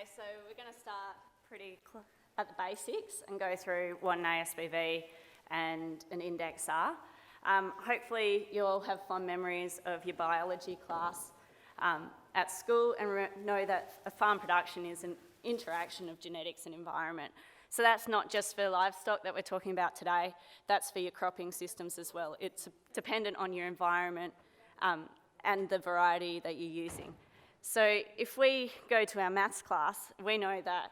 Okay, so we're going to start at the basics and go through what an ASBV and an index are. Hopefully you all have fond memories of your biology class at school and know that a farm production is an interaction of genetics and environment. So that's not just for livestock that we're talking about today, that's for your cropping systems as well. It's dependent on your environment and the variety that you're using. So if we go to our maths class, we know that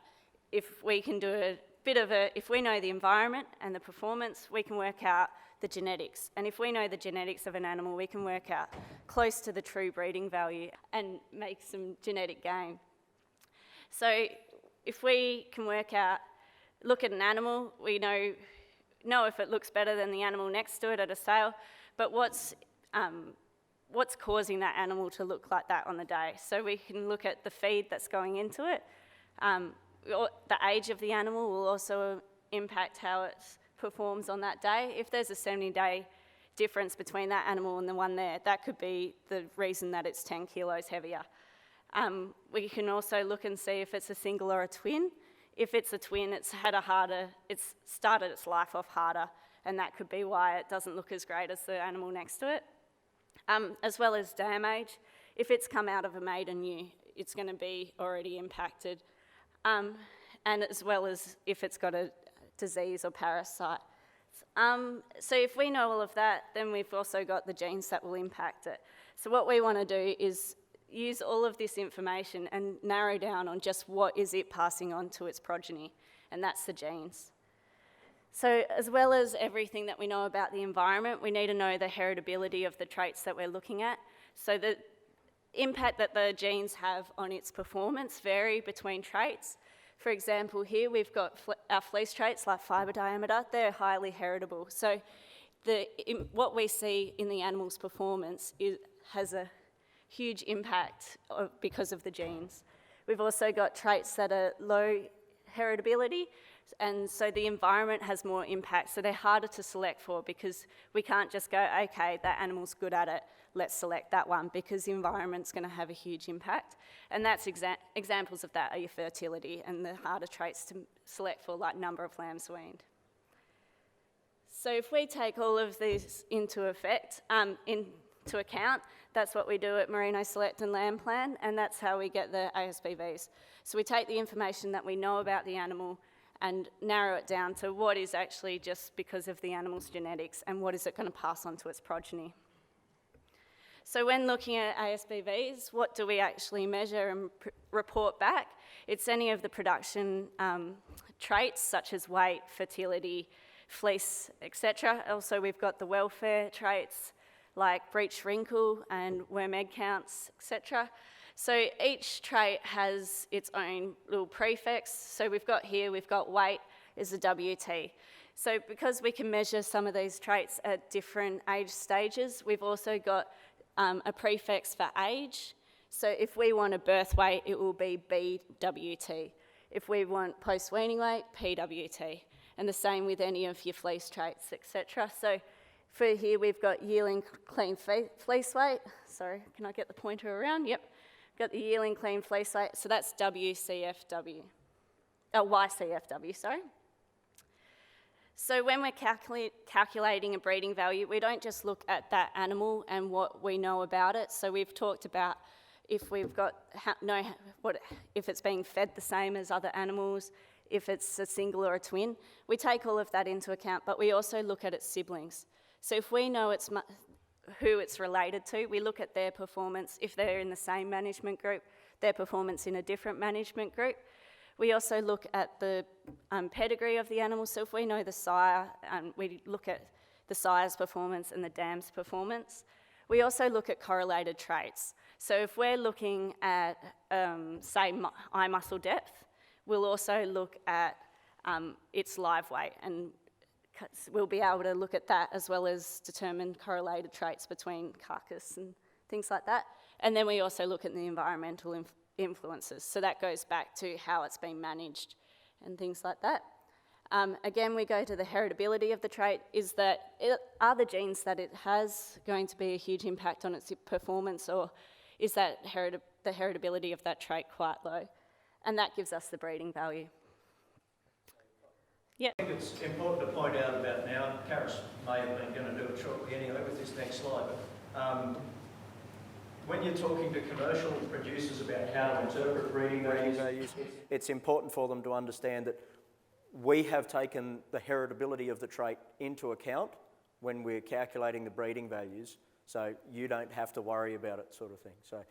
if we can do if we know the environment and the performance, we can work out the genetics. And if we know the genetics of an animal, we can work out close to the true breeding value and make some genetic gain. So if we can look at an animal, we know if it looks better than the animal next to it at a sale, but what's causing that animal to look like that on the day. So we can look at the feed that's going into it. The age of the animal will also impact how it performs on that day. If there's a 70-day difference between that animal and the one there, that could be the reason that it's 10 kilos heavier. We can also look and see if it's a single or a twin. If it's a twin, it's started its life off harder, and that could be why it doesn't look as great as the animal next to it. As well as dam age. If it's come out of a maiden ewe, it's going to be already impacted. And as well as if it's got a disease or parasite. So if we know all of that, then we've also got the genes that will impact it. So what we want to do is use all of this information and narrow down on just what is it passing on to its progeny, and that's the genes. So as well as everything that we know about the environment, we need to know the heritability of the traits that we're looking at. So the impact that the genes have on its performance vary between traits. For example, here we've got our fleece traits like fibre diameter, they're highly heritable. So what we see in the animal's performance has a huge impact because of the genes. We've also got traits that are low heritability, and so the environment has more impact, so they're harder to select for because we can't just go, okay, that animal's good at it, let's select that one, because the environment's going to have a huge impact. And that's examples of that are your fertility and the harder traits to select for, like number of lambs weaned. So if we take all of these into account, that's what we do at Merino Select and Lamb Plan, and that's how we get the ASBVs. So we take the information that we know about the animal and narrow it down to what is actually just because of the animal's genetics and what is it going to pass on to its progeny. So when looking at ASBVs, what do we actually measure and report back? It's any of the production traits such as weight, fertility, fleece, etc. Also we've got the welfare traits like breech wrinkle and worm egg counts, etc. So each trait has its own little prefix. So we've got weight is a WT. So because we can measure some of these traits at different age stages, we've also got a prefix for age. So if we want a birth weight, it will be BWT. If we want post-weaning weight, PWT. And the same with any of your fleece traits, etc. So for here, we've got yearling clean fleece weight. Sorry, can I get the pointer around? Yep. Got the yearling clean fleece weight, so that's YCFW, sorry. So when we're calculating a breeding value, we don't just look at that animal and what we know about it. So we've talked about if it's being fed the same as other animals, if it's a single or a twin. We take all of that into account, but we also look at its siblings. So if we know who it's related to, we look at their performance. If they're in the same management group, their performance in a different management group. We also look at the pedigree of the animal. So if we know the sire, we look at the sire's performance and the dam's performance. We also look at correlated traits. So if we're looking at, say, eye muscle depth, we'll also look at its live weight, and we'll be able to look at that as well as determine correlated traits between carcass and things like that. And then we also look at the environmental influences. So that goes back to how it's been managed and things like that. Again, we go to the heritability of the trait. Are the genes that it has going to be a huge impact on its performance, or is that the heritability of that trait quite low? And that gives us the breeding value. Yeah. I think it's important to point out about now, Karis may have been going to do it shortly anyway with this next slide, but when you're talking to commercial producers about how to interpret breeding values, it's important for them to understand that we have taken the heritability of the trait into account when we're calculating the breeding values, so you don't have to worry about it, sort of thing. So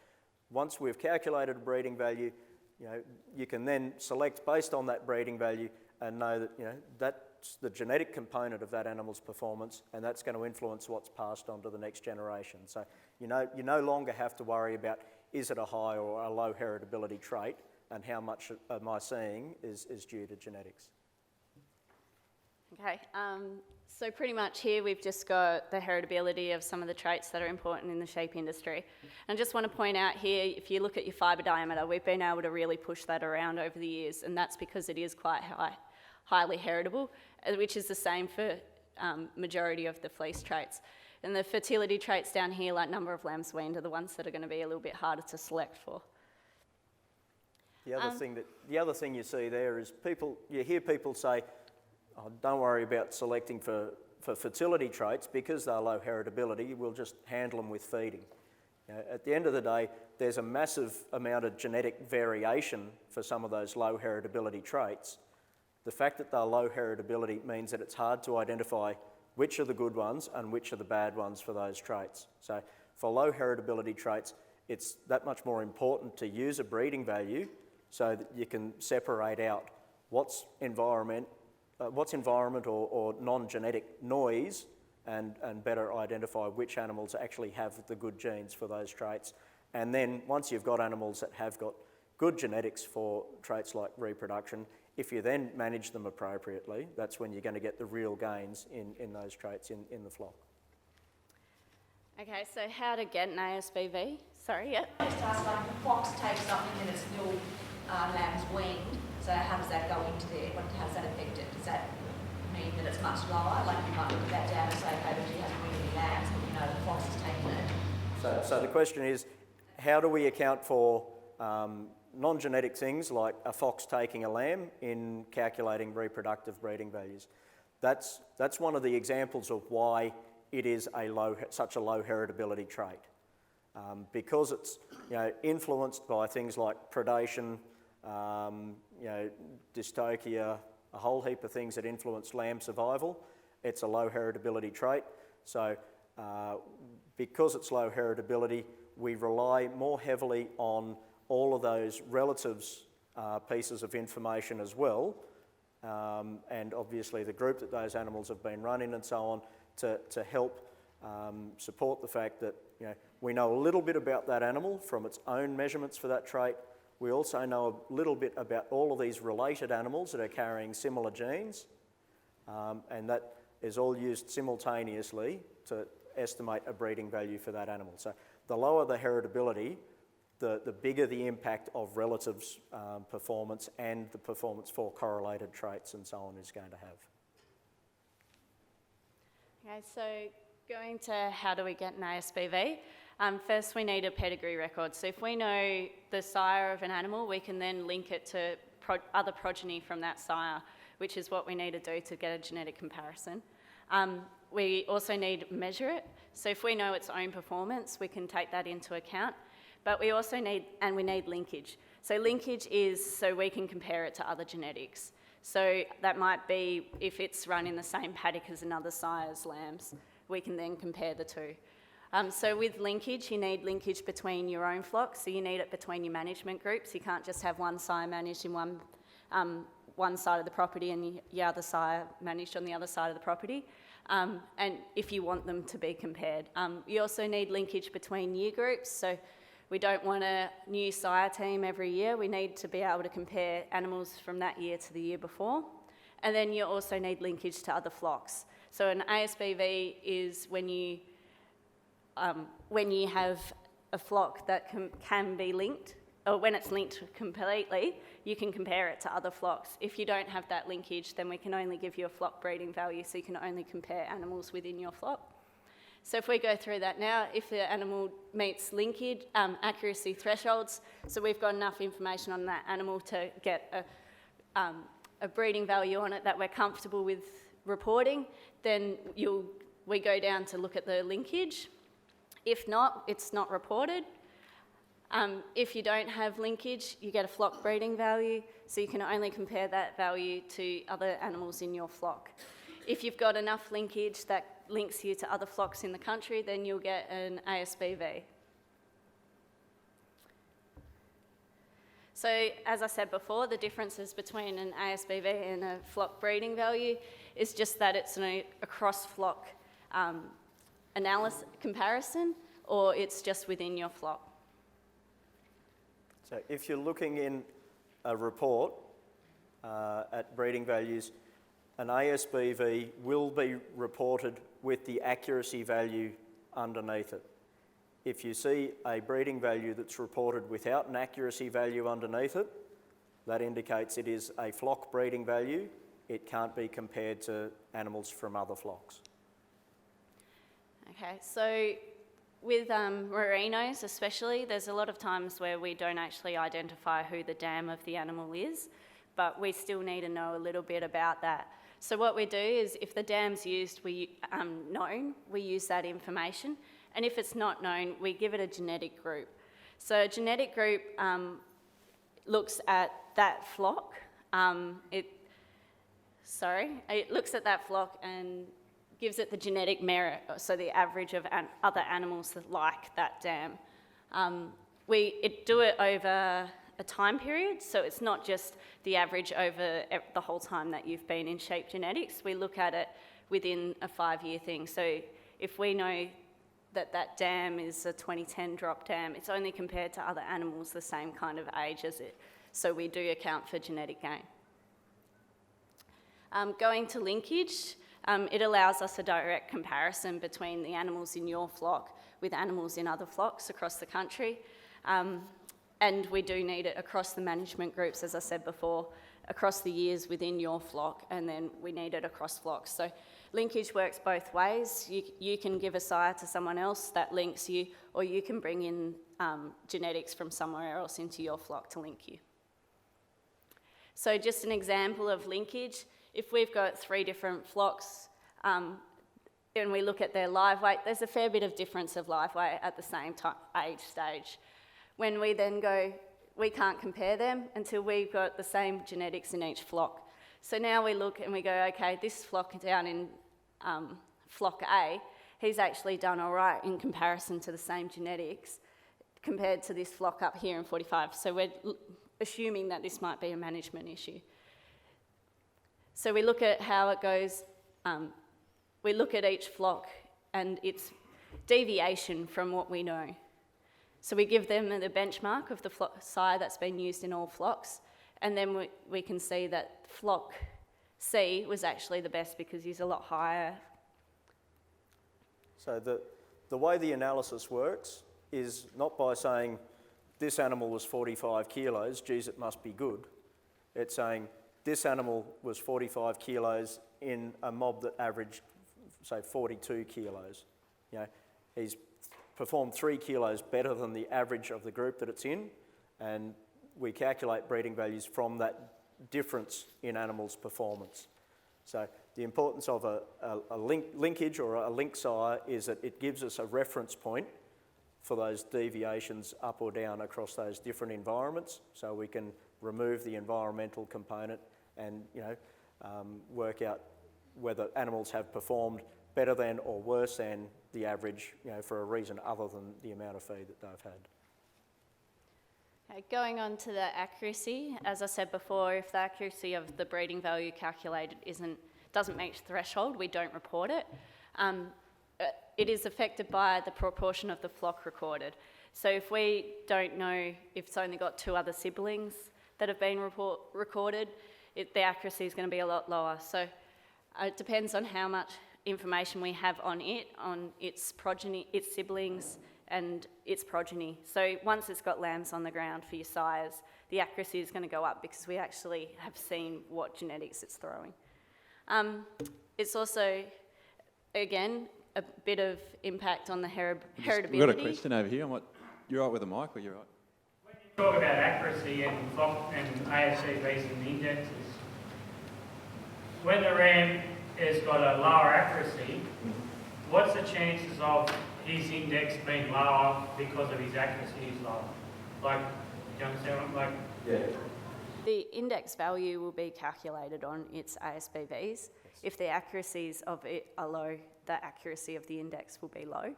once we've calculated a breeding value, you can then select based on that breeding value and know that that's the genetic component of that animal's performance, and that's going to influence what's passed on to the next generation. So you no longer have to worry about is it a high or a low heritability trait, and how much am I seeing is due to genetics. Okay, so pretty much here we've just got the heritability of some of the traits that are important in the sheep industry. And I just want to point out here, if you look at your fibre diameter, we've been able to really push that around over the years, and that's because it is quite highly heritable, which is the same for majority of the fleece traits. And the fertility traits down here, like number of lambs weaned, are the ones that are going to be a little bit harder to select for. The other thing you see there is you hear people say, oh, don't worry about selecting for fertility traits because they're low heritability, we'll just handle them with feeding. At the end of the day, there's a massive amount of genetic variation for some of those low heritability traits. The fact that they're low heritability means that it's hard to identify which are the good ones and which are the bad ones for those traits. So for low heritability traits, it's that much more important to use a breeding value so that you can separate out what's environment or non-genetic noise and better identify which animals actually have the good genes for those traits. And then once you've got animals that have got good genetics for traits like reproduction, if you then manage them appropriately, that's when you're going to get the real gains in those traits in the flock. Okay, so how to get an ASBV? Sorry, yeah? I just asked, like, the fox takes something and it's nil lambs weaned, so how does that go into there? How does that affect it? Does that mean that it's much lower? Like, you might look at that data and say, okay, but she hasn't weaned any lambs, but you know the fox has taken it. So the question is, how do we account for non-genetic things like a fox taking a lamb in calculating reproductive breeding values? That's one of the examples of why it is such a low heritability trait. Because it's influenced by things like predation, dystocia, a whole heap of things that influence lamb survival. It's a low heritability trait. So because it's low heritability, we rely more heavily on all of those relatives pieces of information as well, and obviously the group that those animals have been run in and so on to help support the fact that we know a little bit about that animal from its own measurements for that trait. We also know a little bit about all of these related animals that are carrying similar genes, and that is all used simultaneously to estimate a breeding value for that animal. So the lower the heritability, the bigger the impact of relatives' performance and the performance for correlated traits and so on is going to have. Okay, so going to how do we get an ASBV? First, we need a pedigree record. So if we know the sire of an animal, we can then link it to other progeny from that sire, which is what we need to do to get a genetic comparison. We also need to measure it. So if we know its own performance, we can take that into account. But we also need linkage. So linkage is so we can compare it to other genetics. So that might be if it's run in the same paddock as another sire's lambs, we can then compare the two. So with linkage, you need linkage between your own flocks, so you need it between your management groups. You can't just have one sire managed in one side of the property and the other sire managed on the other side of the property, and if you want them to be compared. You also need linkage between year groups, so we don't want a new sire team every year. We need to be able to compare animals from that year to the year before. And then you also need linkage to other flocks. So an ASBV is when you have a flock that can be linked, or when it's linked completely, you can compare it to other flocks. If you don't have that linkage, then we can only give you a flock breeding value, so you can only compare animals within your flock. So if we go through that now, if the animal meets linkage, accuracy thresholds, so we've got enough information on that animal to get a breeding value on it that we're comfortable with reporting, then we go down to look at the linkage. If not, it's not reported. If you don't have linkage, you get a flock breeding value, so you can only compare that value to other animals in your flock. If you've got enough linkage that links you to other flocks in the country, then you'll get an ASBV. So, as I said before, the differences between an ASBV and a flock breeding value is just that it's a cross-flock comparison, or it's just within your flock. So if you're looking in a report at breeding values, an ASBV will be reported with the accuracy value underneath it. If you see a breeding value that's reported without an accuracy value underneath it, that indicates it is a flock breeding value. It can't be compared to animals from other flocks. Okay, so with merinos especially, there's a lot of times where we don't actually identify who the dam of the animal is, but we still need to know a little bit about that. So what we do is, if the dam's used, known, we use that information, and if it's not known, we give it a genetic group. So a genetic group looks at that flock. It looks at that flock and gives it the genetic merit, so the average of other animals that like that dam. We do it over a time period, so it's not just the average over the whole time that you've been in sheep genetics. We look at it within a 5-year thing. So if we know that that dam is a 2010 drop dam, it's only compared to other animals the same kind of age as it. So we do account for genetic gain. Going to linkage, it allows us a direct comparison between the animals in your flock with animals in other flocks across the country. And we do need it across the management groups, as I said before, across the years within your flock, and then we need it across flocks. So linkage works both ways. You can give a sire to someone else that links you, or you can bring in genetics from somewhere else into your flock to link you. So just an example of linkage, if we've got 3 different flocks, and we look at their live weight, there's a fair bit of difference of live weight at the same age stage. When we then go, we can't compare them until we've got the same genetics in each flock. So now we look and we go, okay, this flock down in flock A, he's actually done all right in comparison to the same genetics compared to this flock up here in 45. So we're assuming that this might be a management issue. So we look at how it goes, we look at each flock and its deviation from what we know. So we give them the benchmark of the sire that's been used in all flocks, and then we can see that flock C was actually the best because he's a lot higher. So the way the analysis works is not by saying this animal was 45 kilos, geez, it must be good. It's saying this animal was 45 kilos in a mob that averaged, say, 42 kilos. You know, he's performed 3 kilos better than the average of the group that it's in, and we calculate breeding values from that difference in animals' performance. So the importance of a linkage or a link sire is that it gives us a reference point for those deviations up or down across those different environments, so we can remove the environmental component and work out whether animals have performed better than or worse than the average, for a reason other than the amount of feed that they've had. Okay, going on to the accuracy, as I said before, if the accuracy of the breeding value calculated doesn't meet threshold, we don't report it. It is affected by the proportion of the flock recorded. So if we don't know if it's only got 2 other siblings that have been recorded, the accuracy is going to be a lot lower. So it depends on how much information we have on its progeny, its siblings, and its progeny. So once it's got lambs on the ground for your sires, the accuracy is going to go up because we actually have seen what genetics it's throwing. It's also, again, a bit of impact on the heritability. We've got a question over here. You're right with the mic, or you're right? When you talk about accuracy and ASBVs and indexes, when the ram has got a lower accuracy, what's the chances of his index being lower because of his accuracy is lower? Like, do you understand what I'm like? Yeah. The index value will be calculated on its ASBVs. If the accuracies of it are low, the accuracy of the index will be low.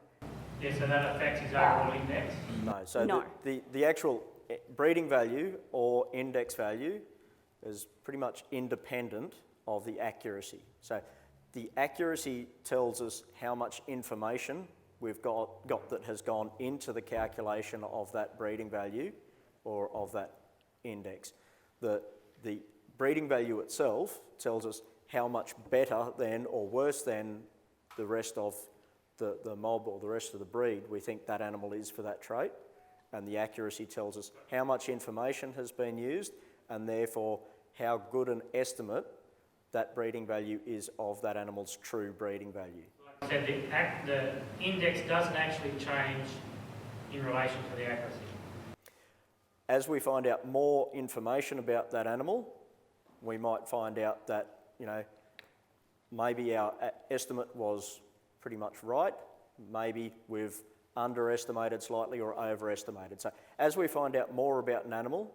Yeah, so that affects his overall index? No, so No. The actual breeding value or index value is pretty much independent of the accuracy. So the accuracy tells us how much information we've got that has gone into the calculation of that breeding value or of that index. The breeding value itself tells us how much better than or worse than the rest of the mob or the rest of the breed we think that animal is for that trait, and the accuracy tells us how much information has been used and therefore how good an estimate that breeding value is of that animal's true breeding value. Like I said, the index doesn't actually change in relation to the accuracy. As we find out more information about that animal, we might find out that, maybe our estimate was pretty much right, maybe we've underestimated slightly or overestimated. So as we find out more about an animal,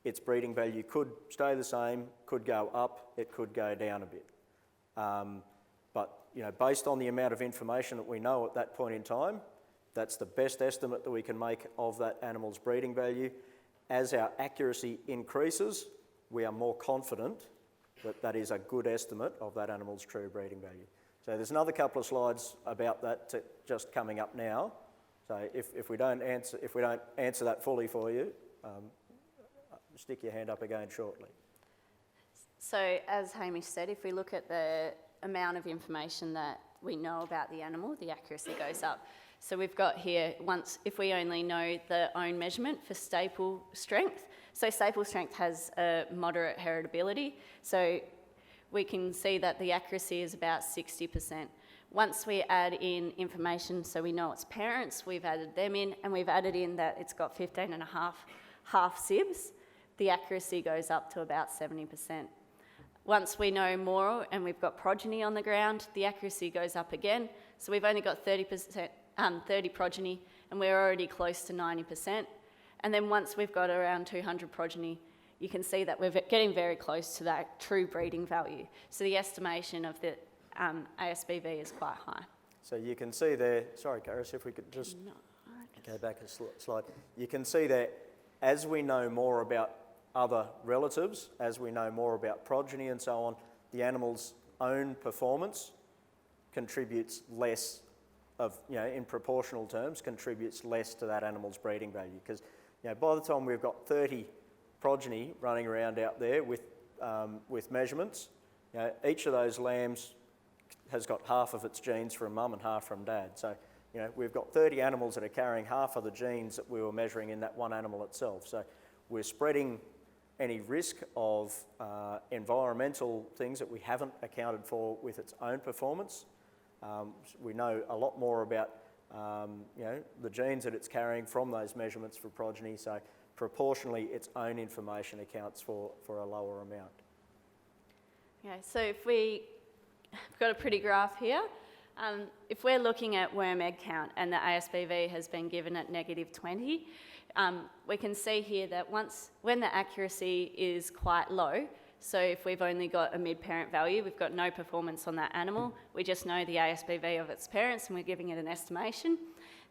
its breeding value could stay the same, could go up, it could go down a bit. But based on the amount of information that we know at that point in time, that's the best estimate that we can make of that animal's breeding value. As our accuracy increases, we are more confident that that is a good estimate of that animal's true breeding value. So there's another couple of slides about that just coming up now. So if we don't answer that fully for you, stick your hand up again shortly. So as Hamish said, if we look at the amount of information that we know about the animal, the accuracy goes up. So we've got here, if we only know the own measurement for staple strength. So staple strength has a moderate heritability. So we can see that the accuracy is about 60%. Once we add in information, so we know its parents, we've added them in, and we've added in that it's got 15 and a half sibs, the accuracy goes up to about 70%. Once we know more and we've got progeny on the ground, the accuracy goes up again. So we've only got 30 progeny, and we're already close to 90%. And then once we've got around 200 progeny, you can see that we're getting very close to that true breeding value. So the estimation of the ASBV is quite high. So you can see there, sorry Karis, if we could just go back a slide. You can see there, as we know more about other relatives, as we know more about progeny and so on, the animal's own performance contributes less in proportional terms, contributes less to that animal's breeding value. Because by the time we've got 30 progeny running around out there with measurements, each of those lambs has got half of its genes from mum and half from dad. So we've got 30 animals that are carrying half of the genes that we were measuring in that one animal itself. So we're spreading any risk of environmental things that we haven't accounted for with its own performance. We know a lot more about the genes that it's carrying from those measurements for progeny, so proportionally its own information accounts for a lower amount. Okay, so we've got a pretty graph here. If we're looking at worm egg count and the ASBV has been given at -20, we can see here that when the accuracy is quite low, so if we've only got a mid-parent value, we've got no performance on that animal, we just know the ASBV of its parents and we're giving it an estimation,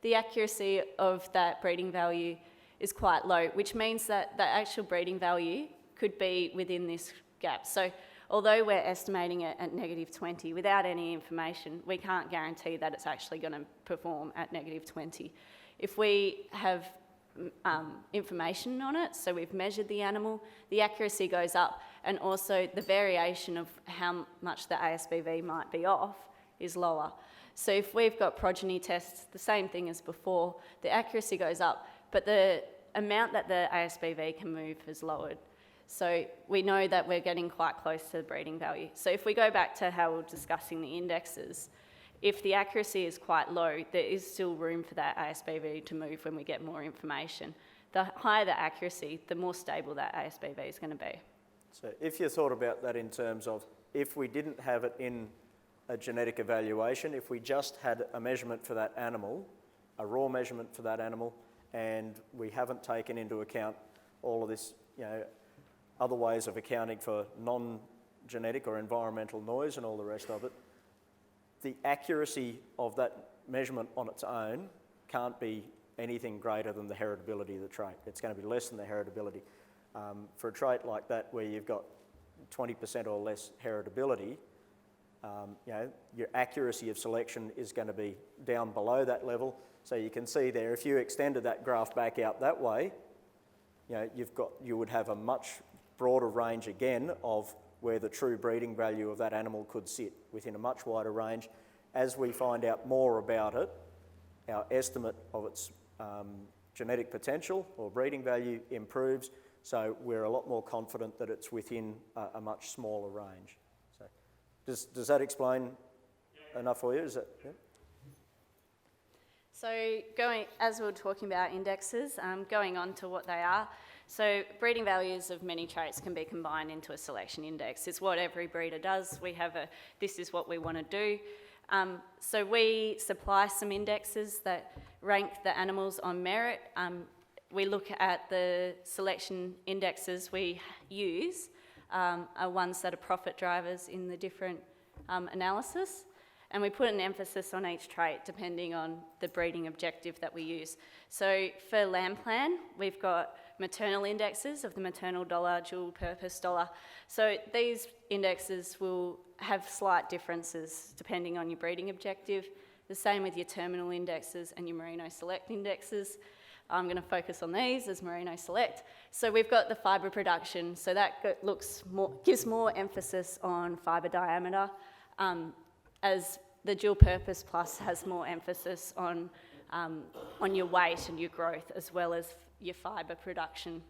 the accuracy of that breeding value is quite low, which means that the actual breeding value could be within this gap. So although we're estimating it at -20, without any information, we can't guarantee that it's actually going to perform at -20. If we have information on it, so we've measured the animal, the accuracy goes up, and also the variation of how much the ASBV might be off is lower. So if we've got progeny tests, the same thing as before, the accuracy goes up, but the amount that the ASBV can move is lowered. So we know that we're getting quite close to the breeding value. So if we go back to how we were discussing the indexes, If the accuracy is quite low, there is still room for that ASBV to move when we get more information. The higher the accuracy, the more stable that ASBV is going to be. So if you thought about that in terms of if we didn't have it in a genetic evaluation, if we just had a measurement for that animal, a raw measurement for that animal, and we haven't taken into account all of this, other ways of accounting for non-genetic or environmental noise and all the rest of it, the accuracy of that measurement on its own can't be anything greater than the heritability of the trait. It's going to be less than the heritability. For a trait like that where you've got 20% or less heritability, your accuracy of selection is going to be down below that level. So you can see there, if you extended that graph back out that way, you would have a much broader range again of where the true breeding value of that animal could sit within a much wider range. As we find out more about it, our estimate of its genetic potential or breeding value improves, so we're a lot more confident that it's within a much smaller range. So, does that explain enough for you? Is that, yeah? So as we were talking about indexes, going on to what they are, so breeding values of many traits can be combined into a selection index. It's what every breeder does. We have this is what we want to do. So we supply some indexes that rank the animals on merit. We look at the selection indexes we use are ones that are profit drivers in the different analysis. And we put an emphasis on each trait depending on the breeding objective that we use. So for lamb plan, we've got maternal indexes of the maternal dollar, dual purpose dollar. So these indexes will have slight differences depending on your breeding objective. The same with your terminal indexes and your merino select indexes. I'm going to focus on these as merino select. So we've got the fibre production, so that gives more emphasis on fibre diameter, as the dual purpose plus has more emphasis on your weight and your growth as well as your fibre production.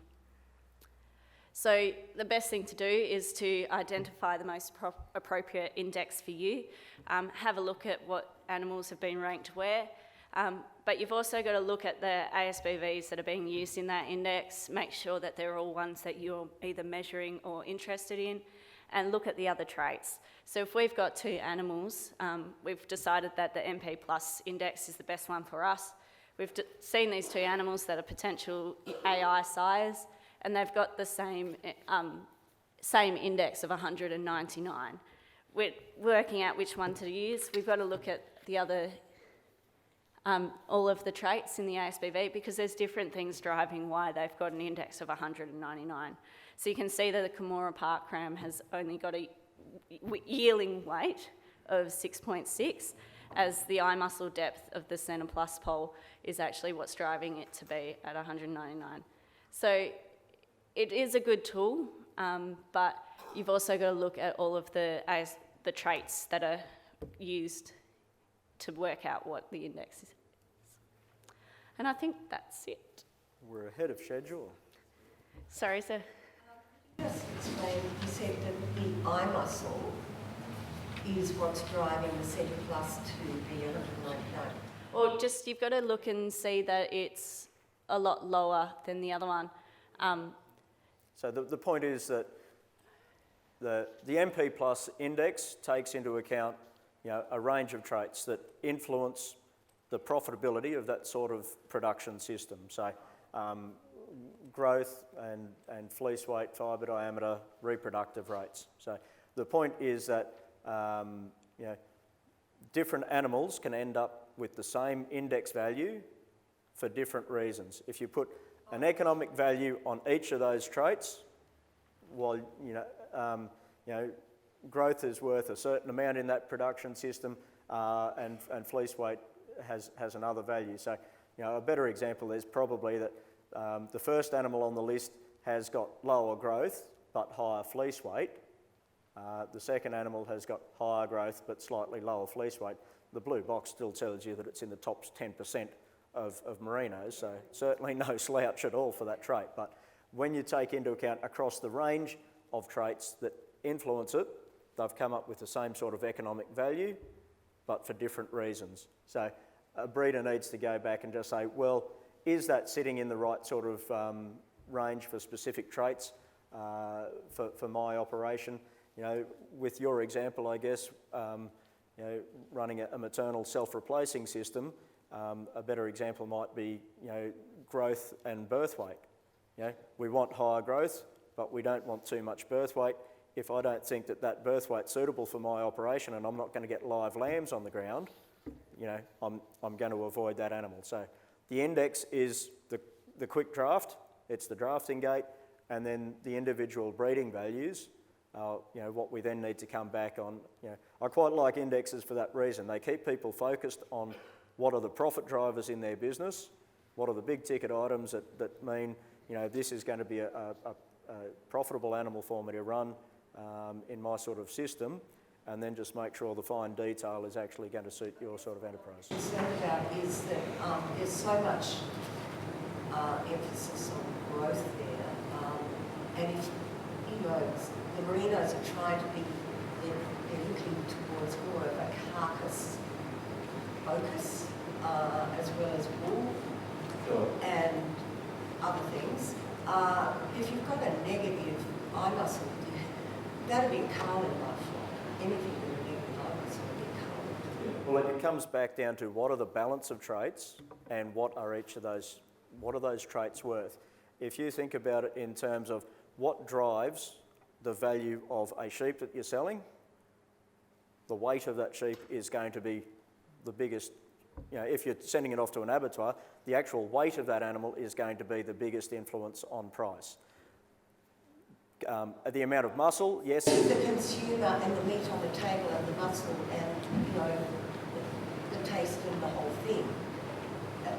So the best thing to do is to identify the most appropriate index for you. Have a look at what animals have been ranked where, but you've also got to look at the ASBVs that are being used in that index, make sure that they're all ones that you're either measuring or interested in, and look at the other traits. So if we've got two animals, we've decided that the MP plus index is the best one for us. We've seen these two animals that are potential AI size, and they've got the same index of 199. We're working out which one to use. We've got to look at the other, all of the traits in the ASBV, because there's different things driving why they've got an index of 199. So you can see that the Camorra Park cram has only got a yearling weight of 6.6, as the eye muscle depth of the Centre Plus pole is actually what's driving it to be at 199. So it is a good tool, but you've also got to look at all of the traits that are used to work out what the index is. And I think that's it. We're ahead of schedule. Sorry, sir. Just explain, you said that the eye muscle is what's driving the Centre Plus to be 199. Well, just you've got to look and see that it's a lot lower than the other one. So the point is that the MP plus index takes into account a range of traits that influence the profitability of that sort of production system. So growth and fleece weight, fibre diameter, reproductive rates. So the point is that different animals can end up with the same index value for different reasons. If you put an economic value on each of those traits, while growth is worth a certain amount in that production system, and fleece weight has another value. So a better example is probably that the first animal on the list has got lower growth but higher fleece weight. The second animal has got higher growth but slightly lower fleece weight. The blue box still tells you that it's in the top 10% of merinos, so certainly no slouch at all for that trait. But when you take into account across the range of traits that influence it, they've come up with the same sort of economic value, but for different reasons. So a breeder needs to go back and just say, well, is that sitting in the right sort of range for specific traits for my operation? You know, with your example, I guess, you know, running a maternal self-replacing system, a better example might be, you know, growth and birth weight. You know, we want higher growth, but we don't want too much birth weight. If I don't think that that birth weight's suitable for my operation and I'm not going to get live lambs on the ground, you know, I'm going to avoid that animal. So the index is the quick draft, it's the drafting gate, and then the individual breeding values, you know, what we then need to come back on. You know, I quite like indexes for that reason. They keep people focused on what are the profit drivers in their business, what are the big ticket items that mean, you know, this is going to be a profitable animal for me to run in my sort of system, and then just make sure the fine detail is actually going to suit your sort of enterprise. What I'm concerned about is that there's so much emphasis on growth there, and if, you know, the merinos are trying to be, they're looking towards more of a carcass focus, as well as wool and other things. If you've got a negative eye muscle, that'd be coloured in my flock. Anything with a negative eye muscle would be coloured. Well, it comes back down to what are the balance of traits and what are those traits worth. If you think about it in terms of what drives the value of a sheep that you're selling, the weight of that sheep is going to be the biggest. You know, if you're sending it off to an abattoir, the actual weight of that animal is going to be the biggest influence on price. The amount of muscle, yes. The consumer and the meat on the table and the muscle and, you know, the taste and the whole thing,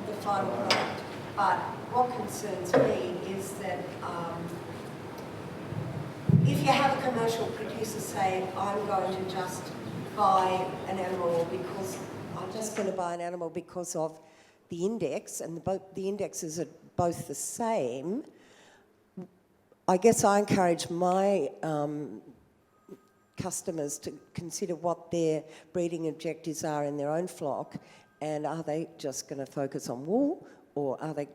the final product. But what concerns me is that if you have a commercial producer say, I'm going to just buy an animal because I'm just going to buy an animal because of the index, and the indexes are both the same, I guess I encourage my customers to consider what their breeding objectives are in their own flock, and are they just going to focus on wool, or are they?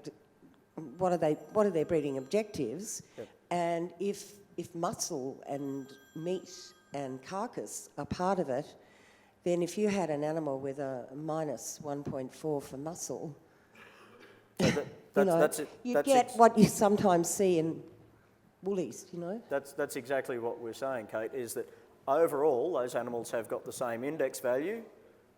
What are their breeding objectives? Yep. And if muscle and meat and carcass are part of it, then if you had an animal with a minus 1.4 for muscle, you get what you sometimes see in woolies, you know. That's exactly what we're saying, Kate, is that overall those animals have got the same index value,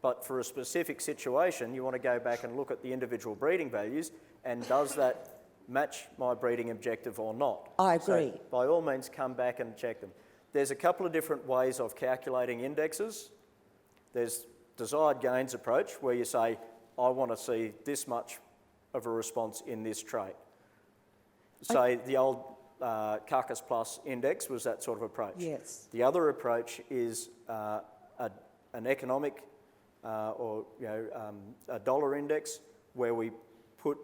but for a specific situation you want to go back and look at the individual breeding values, and does that match my breeding objective or not? I agree. So by all means come back and check them. There's a couple of different ways of calculating indexes. There's desired gains approach, where you say, I want to see this much of a response in this trait. Say the old Carcass Plus index was that sort of approach. Yes. The other approach is an economic or a dollar index, where we put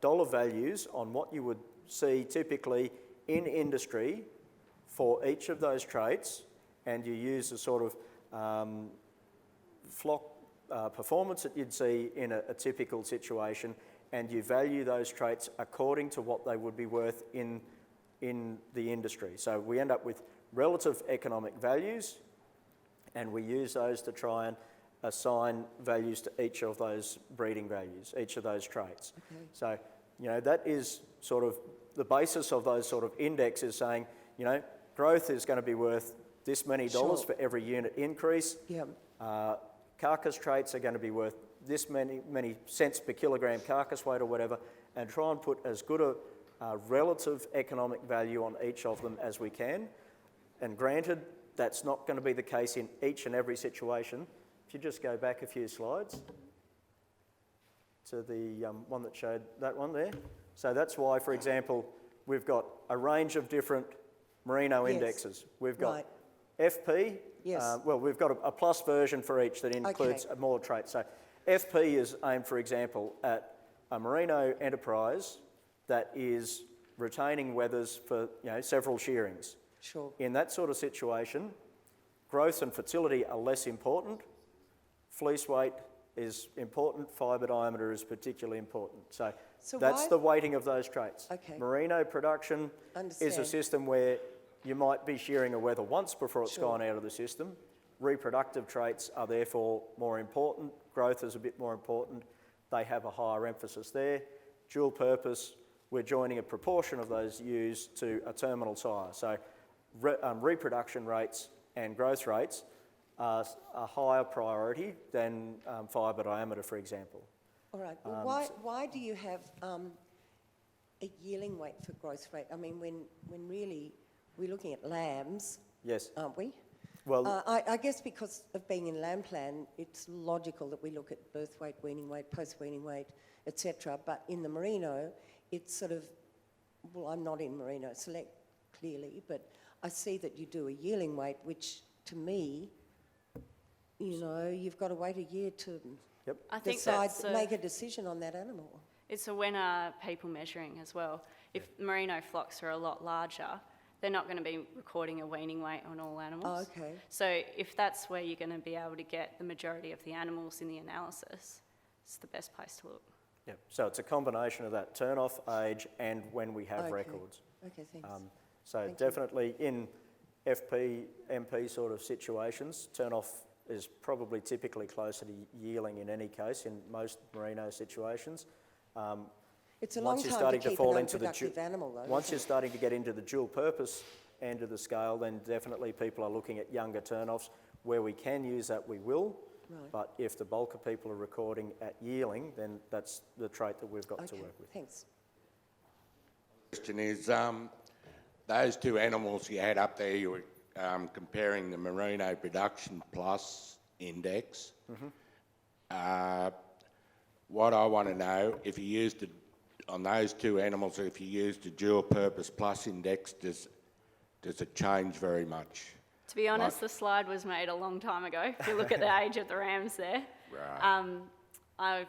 dollar values on what you would see typically in industry for each of those traits, and you use a sort of flock performance that you'd see in a typical situation, and you value those traits according to what they would be worth in the industry. So we end up with relative economic values, and we use those to try and assign values to each of those breeding values, each of those traits. Okay. So, you know, that is sort of the basis of those sort of indexes, saying, you know, growth is going to be worth this many dollars for every unit increase. Yep. Carcass traits are going to be worth this many cents per kilogram carcass weight or whatever, and try and put as good a relative economic value on each of them as we can. And granted, that's not going to be the case in each and every situation. If you just go back a few slides to the one that showed that one there. So that's why, for example, we've got a range of different merino indexes. We've got FP. Yes. Well, we've got a plus version for each that includes more traits. So FP is aimed, for example, at a merino enterprise that is retaining wethers for several shearings. Sure. In that sort of situation, growth and fertility are less important, fleece weight is important, fibre diameter is particularly important. So So that's why- the weighting of those traits. Okay. Merino production is a Understand. system where you might be shearing a wether once before it's Sure. gone out of the system. Reproductive traits are therefore more important. Growth is a bit more important. They have a higher emphasis there. Dual purpose, we're joining a proportion of those ewes to a terminal sire. So reproduction rates and growth rates are a higher priority than fibre diameter, for example. All right, well, why do you have a yearling weight for growth rate? I mean, when really we're looking at lambs, Yes. aren't we? Well, I guess because of being in lamb plan, it's logical that we look at birth weight, weaning weight, post-weaning weight, etc. But in the merino, it's sort of, well, I'm not in merino select, clearly, but I see that you do a yearling weight, which to me, you know, you've got to wait a year to I think decide, that's make a decision on that animal. it's a when are people measuring as well. If merino flocks are a lot larger, they're not going to be recording a weaning weight on all animals. Oh, okay. So if that's where you're going to be able to get the majority of the animals in the analysis, it's the best place to look. yeah. So it's a combination of that turn-off age and when we have Okay. records. Okay, thanks. So Thank you. definitely in FP, MP sort of situations, turn-off is probably typically closer to yearling in any case in most merino situations. It's a long once you're time starting to to keep fall an into the unproductive animal, though. Once isn't you're starting to get into the dual purpose end of the scale, then definitely people are looking at younger turn-offs. Where we can use that, we will. Right. But if the bulk of people are recording at yearling, then that's the trait that we've got it? to Okay, work with. thanks. Question is, those two animals you had up there, you were comparing the Merino Production Plus Index. What I want to know, if you used on those two animals, if you used a dual purpose plus index, does it change very much? To be honest, the slide was made a long time ago. If you look at the age of the rams there. Right. I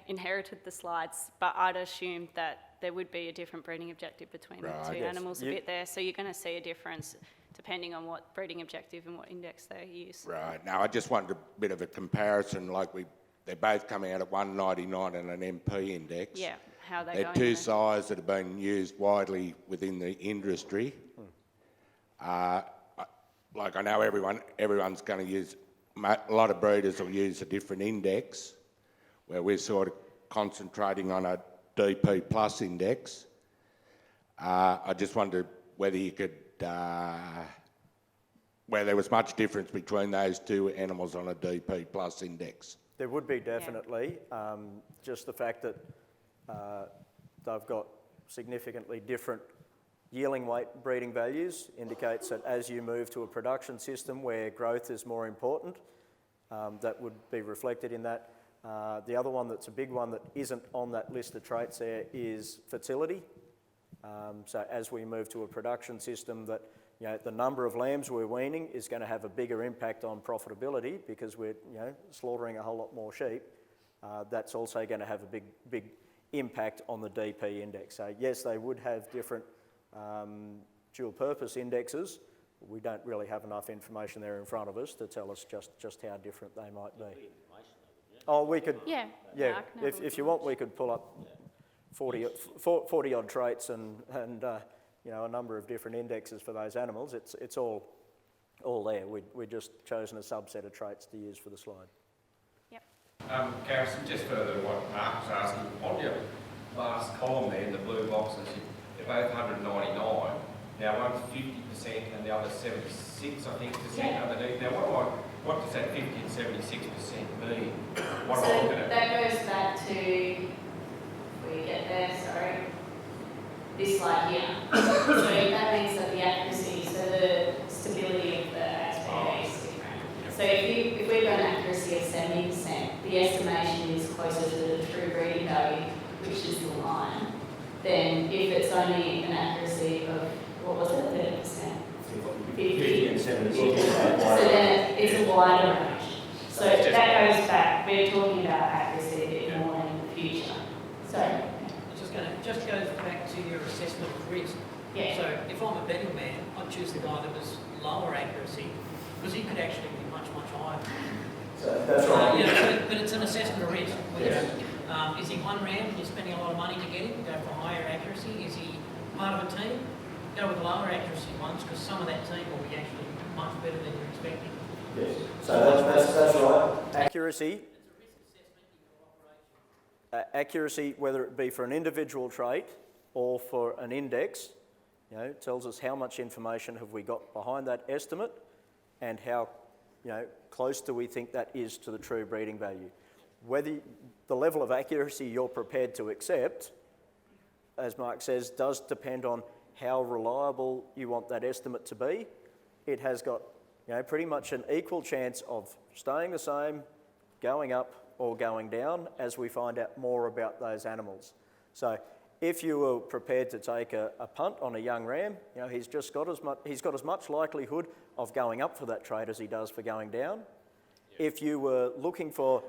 inherited the slides, but I'd assumed that there would be a different breeding objective between the Right. two Yes. animals a bit there. So you're going to see a difference depending on what breeding objective and what index they use. Right. Now, I just wanted a bit of a comparison, like they both come out at 199 and an MP index. Yeah, how they They're go. two sires that have been used widely within the industry. Like I know everyone's going to use, a lot of breeders will use a different index, where we're sort of concentrating on a DP plus index. I just wondered whether you could, where there was much difference between those two animals on a DP plus index. There would be definitely, just the fact that they've got significantly different yearling weight breeding values indicates that as you move to a production system where growth is more important, that would be reflected in that. The other one that's a big one that isn't on that list of traits there is fertility. So as we move to a production system that, you know, the number of lambs we're weaning is going to have a bigger impact on profitability because we're, you know, slaughtering a whole lot more sheep. That's also going to have a big impact on the DP index. So yes, they would have different dual purpose indexes. We don't really have enough information there in front of us to tell us just how different they might be. Oh, we could, Yeah. yeah, I can have a look if you at want, it. we could pull up 40 odd traits and you know, a number of different indexes for those animals. It's all there. We've just chosen a subset of traits to use for the slide. Yep. Garrison, just further to what Mark was asking, on your last column there in the blue boxes, they're both 199. Now one's 50% and the other 76, I think, percent underneath. Now what does that 50 and 76% mean? What am I So looking at? that goes back to, if we get there, sorry, this slide here. So that means that the accuracy, so the stability of the ASBV is different. So if we've got an accuracy of 70%, the estimation is closer to the true breeding value, which is the line. Then if it's only an accuracy of, what was it, 30%? 50 and 76. So then it's a wider range. So that goes back, we're talking about accuracy a bit more in the future. So, It just goes back to your assessment of risk. yeah. So if I'm a betting man, I'd choose the guy that was lower accuracy because he could actually be much, much higher. So that's right. But it's an assessment of risk. Is he 1 ram and you're spending a lot of money to get him? Go for higher accuracy. Is he part of a team? Go with lower accuracy ones, because some of that team will be actually much better than you're expecting. Yes. So that's right. Accuracy. Accuracy, whether it be for an individual trait or for an index, tells us how much information have we got behind that estimate and how, close do we think that is to the true breeding value. Whether the level of accuracy you're prepared to accept, as Mark says, does depend on how reliable you want that estimate to be. It has got, pretty much an equal chance of staying the same, going up or going down as we find out more about those animals. So if you were prepared to take a punt on a young ram, he's got as much likelihood of going up for that trait as he does for going down. Yeah. If you were looking for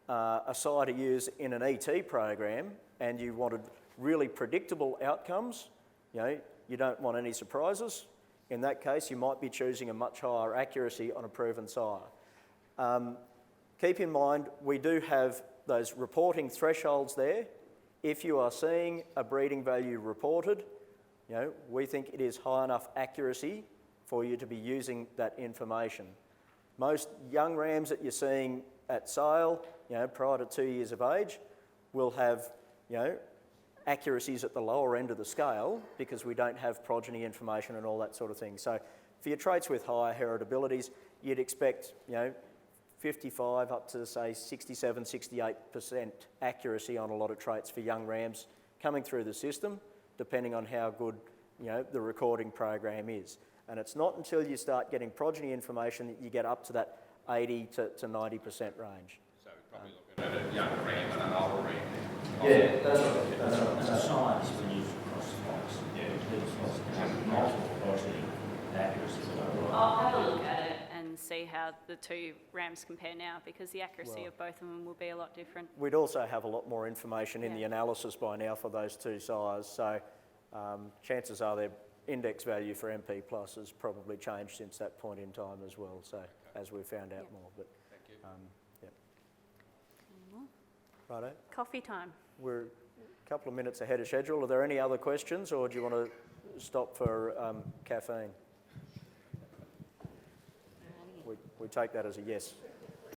a sire to use in an ET program and you wanted really predictable outcomes, you don't want any surprises. In that case, you might be choosing a much higher accuracy on a proven sire. Keep in mind, we do have those reporting thresholds there. If you are seeing a breeding value reported, we think it is high enough accuracy for you to be using that information. Most young rams that you're seeing at sale, prior to 2 years of age, will have, accuracies at the lower end of the scale because we don't have progeny information and all that sort of thing. So for your traits with higher heritabilities, you'd expect, 55 up to say 67, 68% accuracy on a lot of traits for young rams coming through the system, depending on how good, the recording program is. And it's not until you start getting progeny information that you get up to that 80 to 90% range. So we're probably looking at a young ram and an older ram. Yeah, that's right. That's right. And the size when you cross the box, there's multiple progeny accuracy. I'll have a look at it and see how the two rams compare now, because the accuracy of both of them will be a lot different. We'd also have a lot more information in the analysis by now for those two sires, so chances are their index value for MP Plus has probably changed since that point in time as well, so as we've found out more. But thank you. Righto. Coffee time. We're a couple of minutes ahead of schedule. Are there any other questions, or do you want to stop for caffeine? We take that as a yes.